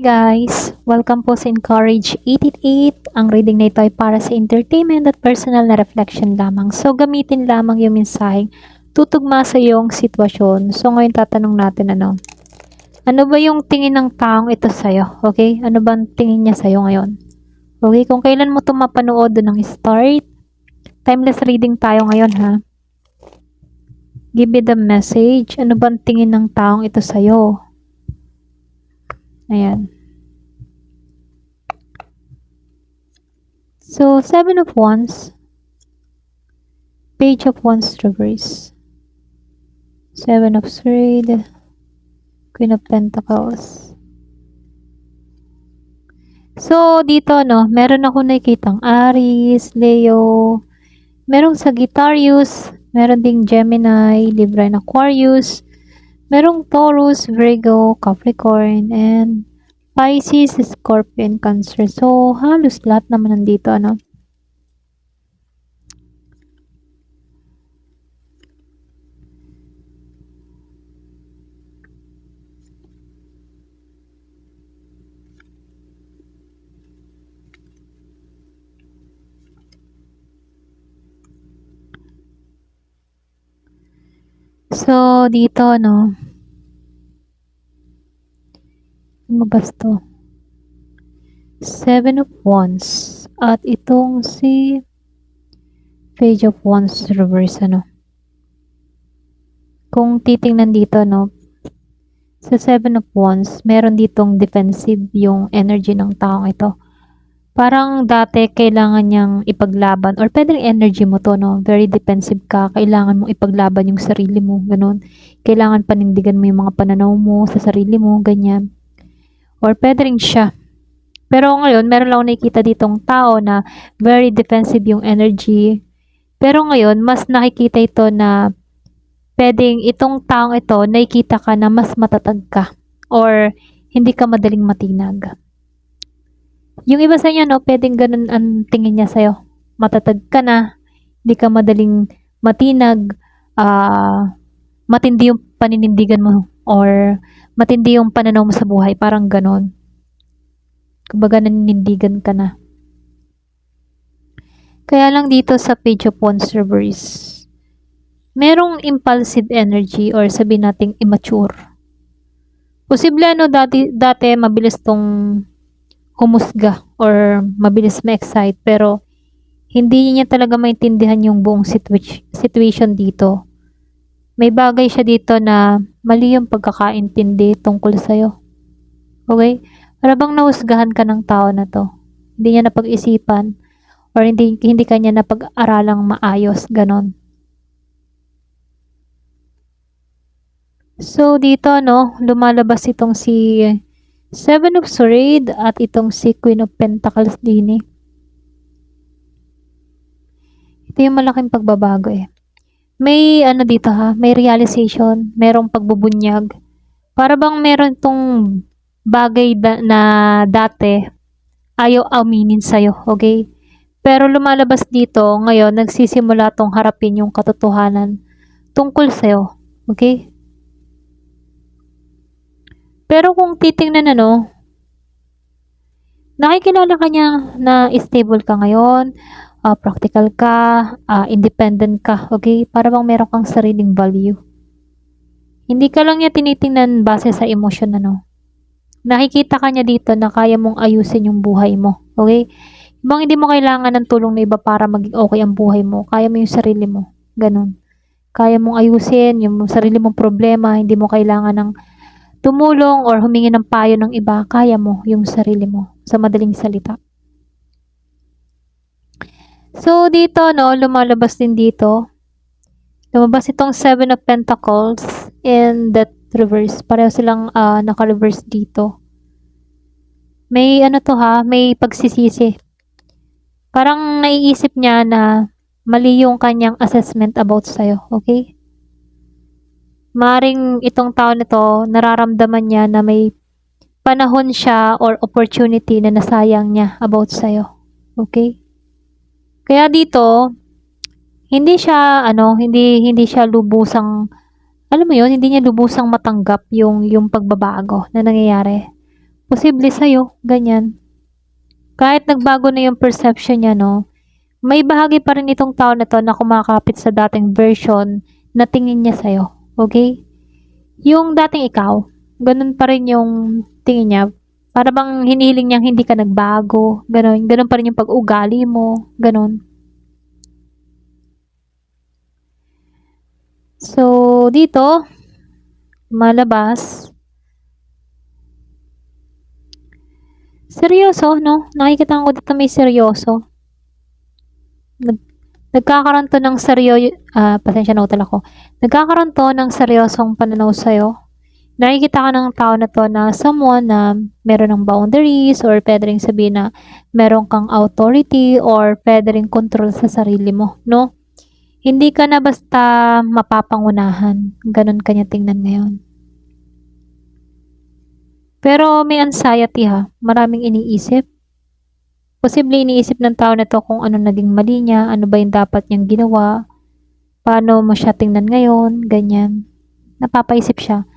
Guys, welcome po sa Encourage 888. Ang reading na ito ay para sa entertainment at personal na reflection lamang. So, gamitin lamang yung mensaheng tutugma sa iyong sitwasyon. So, ngayon tatanong natin ano ba yung tingin ng taong ito sa'yo? Okay? Ano ba ang tingin niya sa'yo ngayon? Okay? Kung kailan mo ito mapanood doon ng start, timeless reading tayo ngayon ha. Give me the message. Ano ba ang tingin ng taong ito sa'yo? Ayan. So, Seven of Wands, Page of Wands reverse, Seven of Swords, Queen of Pentacles. So, dito, meron ako nakikitang Aries, Leo, merong Sagittarius, meron ding Gemini, Libra and Aquarius, merong Taurus, Virgo, Capricorn, and Pisces, Scorpio, and Cancer. So, halos lahat naman nandito, So, dito, lumabas to. Seven of Wands. At itong si Page of Wands reverse, Kung titingnan dito, sa Seven of Wands, meron ditong defensive yung energy ng taong ito. Parang dati kailangan niyang ipaglaban or pwedeng energy mo to, very defensive ka, kailangan mong ipaglaban yung sarili mo, ganun. Kailangan panindigan mo yung mga pananaw mo sa sarili mo, ganyan. Or pwede rin siya. Pero ngayon, meron lang ako nakikita ditong tao na very defensive yung energy. Pero ngayon, mas nakikita ito na pwedeng itong taong ito, nakikita ka na mas matatag ka or hindi ka madaling matinag. Yung iba sa inyo, pwedeng ganun ang tingin niya sa'yo. Matatag ka na, hindi ka madaling matinag, matindi yung paninindigan mo or matindi yung pananaw mo sa buhay, parang ganon. Kumbaga naninindigan ka na. Kaya lang dito sa Page of Wands reverse, merong impulsive energy or sabihin nating immature. Posible dati mabilis tong humusga or mabilis ma-excite pero hindi niya talaga maintindihan yung buong situation dito. May bagay siya dito na mali yung pagkakaintindi tungkol sa'yo. Okay? Para bang nahusgahan ka ng tao na to. Hindi niya napag-isipan or hindi kanya napag-aralang maayos, ganon. So, dito, lumalabas itong si Seven of Swords at itong si Queen of Pentacles din eh. Ito yung malaking pagbabago eh. May dito may realization, merong pagbubunyag. Para bang meron tong bagay na dati ayaw aminin sa'yo, okay? Pero lumalabas dito, ngayon, nagsisimula tong harapin yung katotohanan tungkol sa'yo, okay? Pero kung titingnan nakikilala ka niya na stable ka ngayon, practical ka, independent ka, okay? Para bang meron kang sariling value. Hindi ka lang niya tinitingnan base sa emosyon, Nakikita ka niya dito na kaya mong ayusin yung buhay mo, okay? Ibang hindi mo kailangan ng tulong na iba para maging okay ang buhay mo. Kaya mo yung sarili mo, ganun. Kaya mong ayusin yung sarili mong problema, hindi mo kailangan ng tumulong or humingi ng payo ng iba, kaya mo yung sarili mo, sa madaling salita. So, dito, lumalabas din dito. Lumabas itong Seven of Pentacles and that reverse. Pareho silang naka-reverse dito. May may pagsisisi. Parang naiisip niya na mali yung kanyang assessment about sa'yo, okay? Maring itong tao nito, nararamdaman niya na may panahon siya or opportunity na nasayang niya about sa'yo. Okay? Kaya dito, hindi siya, hindi siya lubusang, alam mo yun, hindi niya lubusang matanggap yung pagbabago na nangyayari. Posible sa'yo, ganyan. Kahit nagbago na yung perception niya, no, may bahagi pa rin itong tao na to na kumakapit sa dating version na tingin niya sa'yo. Okay? Yung dating ikaw, ganun pa rin yung tingin niya. Para bang hinihiling niyang hindi ka nagbago. Ganun. Ganun pa rin yung pag-ugali mo. Ganun. So, dito, malabas. Seryoso, no? Nakikita ko dito may seryoso. Nagkakaroon to ng pasensya na utol ako. Nagkakaroon to ng seryosong pananaw sa'yo. Nakikita ka ng tao na to na someone na meron ng boundaries or pwede rin sabihin na meron kang authority or pwede rin control sa sarili mo, no? Hindi ka na basta mapapangunahan. Ganon kanya tingnan ngayon. Pero may anxiety ha. Maraming iniisip. Posible iniisip ng tao na to kung ano naging mali niya, ano ba yung dapat niyang ginawa, paano mo siya tingnan ngayon, ganyan. Napapaisip siya.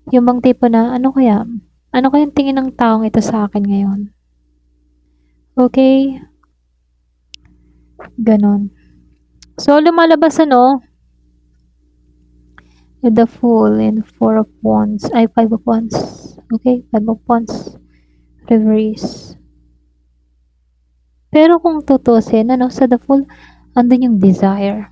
Yung bang tipo na, ano kaya yung tingin ng taong ito sa akin ngayon? Okay? Ganon. So, lumalabas the Fool and Four of Wands, ay Five of Wands. Okay? Five of Wands. Reverse. Pero kung tutusin, sa The Fool, andun yung desire.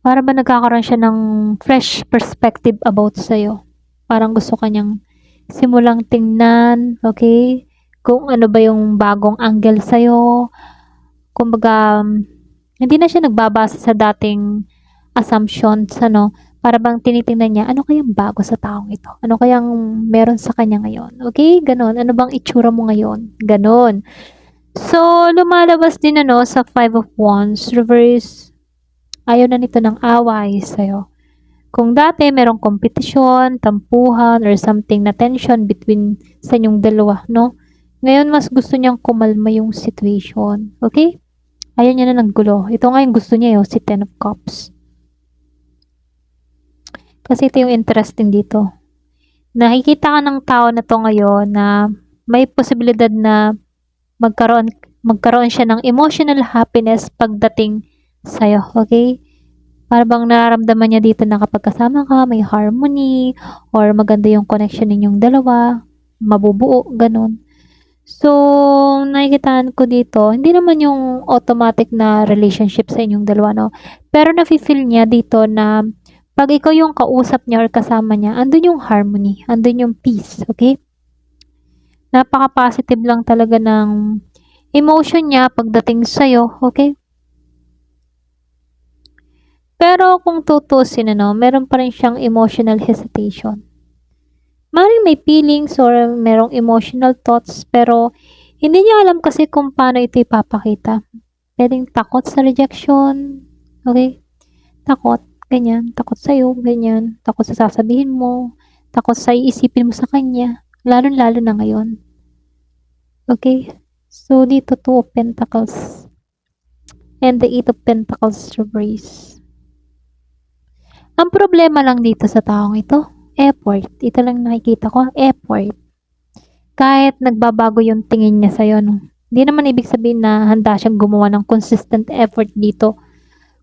Para ba nagkakaroon siya ng fresh perspective about sa'yo? Parang gusto kanyang simulang tingnan, okay? Kung ano ba yung bagong angle sa'yo. Kumbaga, hindi na siya nagbabasa sa dating assumptions, para bang tinitingnan niya, ano kayang bago sa taong ito? Ano kayang meron sa kanya ngayon? Okay? Ganon. Ano bang itsura mo ngayon? Ganon. So, lumalabas din sa Five of Wands, reverse, ayaw na nito ng away sa'yo. Kung dati merong kompetisyon, tampuhan, or something na tension between sa inyong dalawa, no? Ngayon, mas gusto niyang kumalma yung situation. Okay? Ayaw niya na ng gulo. Ito nga yung gusto niya, si Ten of Cups. Kasi ito yung interesting dito. Nakikita ka ng tao na to ngayon na may posibilidad na magkaroon siya ng emotional happiness pagdating sa'yo, okay? Para bang nararamdaman niya dito na kapag kasama ka, may harmony, or maganda yung connection ninyong dalawa, mabubuo, ganun. So, nakikitaan ko dito, hindi naman yung automatic na relationship sa inyong dalawa, no? Pero nafe-feel niya dito na pag ikaw yung kausap niya or kasama niya, andun yung harmony, andun yung peace, okay? Napaka-positive lang talaga ng emotion niya pagdating sa'yo, okay? Pero kung tutusin, meron pa rin siyang emotional hesitation. Maring may feelings or merong emotional thoughts, pero hindi niya alam kasi kung paano ito ipapakita. Pwedeng takot sa rejection, okay? Takot, ganyan. Takot sa'yo, ganyan. Takot sa sasabihin mo. Takot sa iisipin mo sa kanya. Lalo-lalo na ngayon. Okay? So, dito, Two of Pentacles. And the Eight of Pentacles reverse. Ang problema lang dito sa taong ito, effort. Ito lang nakikita ko, effort. Kahit nagbabago yung tingin niya sa'yo, no? Hindi naman ibig sabihin na handa siyang gumawa ng consistent effort dito.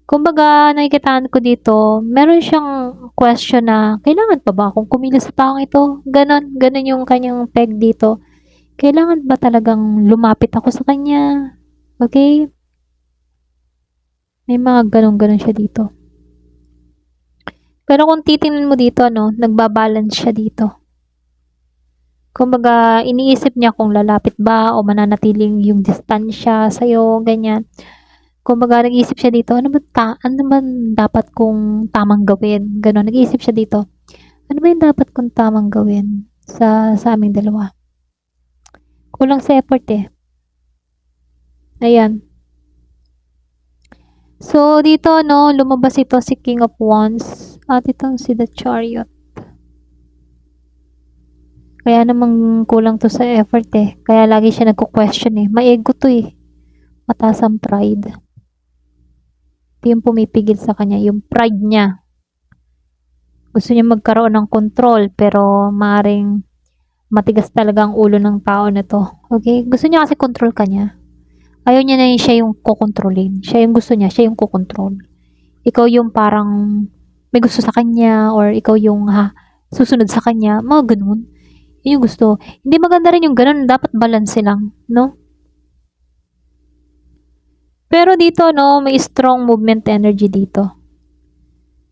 Kumbaga, nakikitaan ko dito, meron siyang question na, kailangan pa ba akong kumilos sa taong ito? Ganon yung kanyang peg dito. Kailangan ba talagang lumapit ako sa kanya? Okay? May mga ganon siya dito. Pero kung titingnan mo dito, nagbabalance siya dito. Kumbaga, iniisip niya kung lalapit ba o mananatiling yung distansya sa'yo, ganyan. Kumbaga, nag-iisip siya dito, ano ba dapat kong tamang gawin? Ganon, nag-iisip siya dito. Ano ba yung dapat kong tamang gawin sa aming dalawa? Kulang sa effort eh. Ayan. So, dito, lumabas ito si King of Wands at itong si The Chariot. Kaya namang kulang to sa effort eh. Kaya lagi siya nagko-question eh. Maego to eh. Mataas ang pride. Ito yung pumipigil sa kanya. Yung pride niya. Gusto niya magkaroon ng control pero maring Matigas talaga ang ulo ng tao na 'to, okey? Gusto niya kasi control ka niya. Ayaw niya na siya yung kokontrolin. Siya yung gusto niya, siya yung kokontrol. Ikaw yung parang may gusto sa kanya or ikaw yung susunod sa kanya, mga gano'n. Yun yung gusto. Hindi maganda rin yung gano'n, dapat balanse lang, 'no? Pero dito 'no, may strong movement energy dito.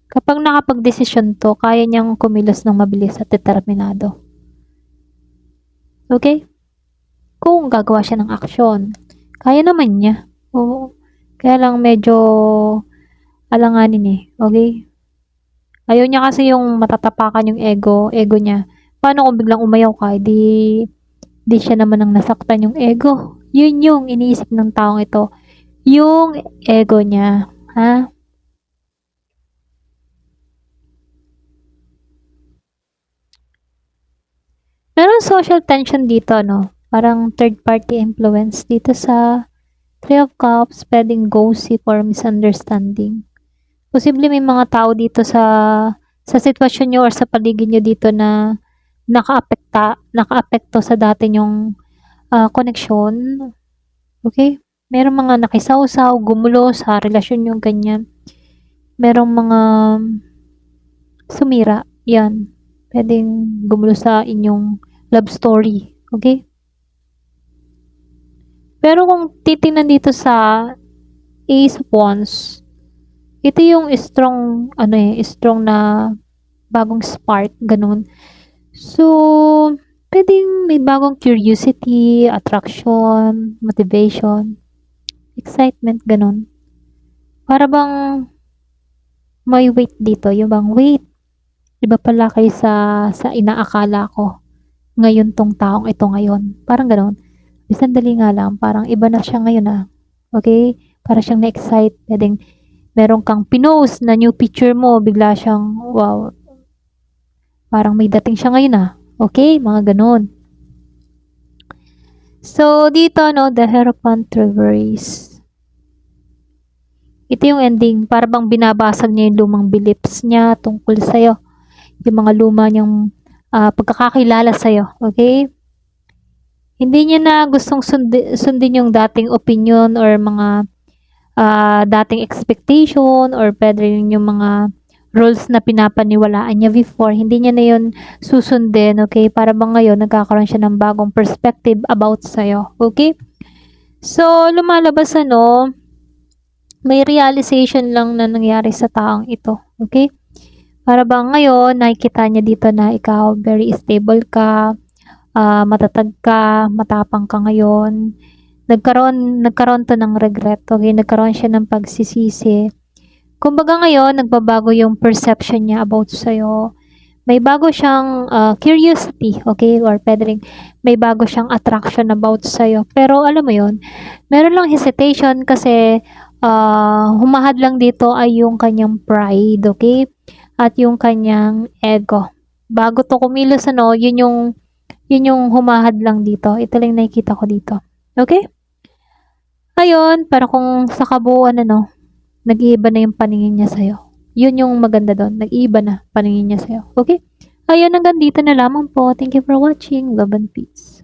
Kapag nakapagdesisyon 'to, kaya niyang kumilos ng mabilis at determinado. Okay? Kung gagawa siya ng aksyon, kaya naman niya. Oo. Kaya lang medyo alanganin eh. Okay? Ayaw niya kasi yung matatapakan yung ego niya. Paano kung biglang umayaw ka, di siya naman ang nasaktan yung ego. Yun yung iniisip ng taong ito. Yung ego niya. Ha? Meron social tension dito, no? Parang third party influence dito sa Three of Cups, pwedeng gossip or misunderstanding. Posible may mga tao dito sa sitwasyon nyo or sa paligid nyo dito na nakaapekto sa dati nyong koneksyon. Okay? Merong mga nakisawsaw, gumulo sa relasyon nyo, ganyan. Merong mga sumira. Yan. Pwedeng gumulo sa inyong love story. Okay? Pero kung titingnan dito sa Ace of Wands, ito yung strong, strong na bagong spark, ganun. So, pwedeng may bagong curiosity, attraction, motivation, excitement, ganun. Para bang may weight dito, yung bang wait, iba pala kayo sa inaakala ko. Ngayon tong taong ito ngayon. Parang ganun. Sandali nga lang, parang iba na siya ngayon Okay? Para siyang na-excite. Pwedeng meron kang pinost na new picture mo, bigla siyang, wow, parang may dating siya ngayon Okay? Mga ganun. So, dito, no, the Hierophant Reverse. Ito yung ending. Para bang binabasag niya yung lumang beliefs niya tungkol sa'yo. Yung mga luma niyang pagkakakilala sa'yo. Okay? Hindi niya na gustong sundin yung dating opinion or mga dating expectation or pwede rin yung mga roles na pinapaniwalaan niya before. Hindi niya na yun susundin, okay? Para bang ngayon, nagkakaroon siya ng bagong perspective about sa'yo, okay? So, lumalabas may realization lang na nangyari sa taong ito, okay? Para bang ngayon, nakikita niya dito na ikaw, very stable ka, matatag ka, matapang ka ngayon. Nagkaroon to ng regret, okay? Nagkaroon siya ng pagsisisi. Kumbaga ngayon, nagbabago yung perception niya about sa'yo. May bago siyang curiosity, okay? Or pwede rin, may bago siyang attraction about sa'yo. Pero alam mo yon, meron lang hesitation kasi humahad lang dito ay yung kanyang pride, okay? At yung kanyang ego. Bago to kumilos, yun yung humahad lang dito. Ito lang nakikita ko dito. Okay? Ayun, para kung sa kabuuan nag-iiba na yung paningin niya sa'yo. Yun yung maganda doon. Nag-iiba na paningin niya sa'yo. Okay? Ayun, hanggang dito na lamang po. Thank you for watching. Love and peace.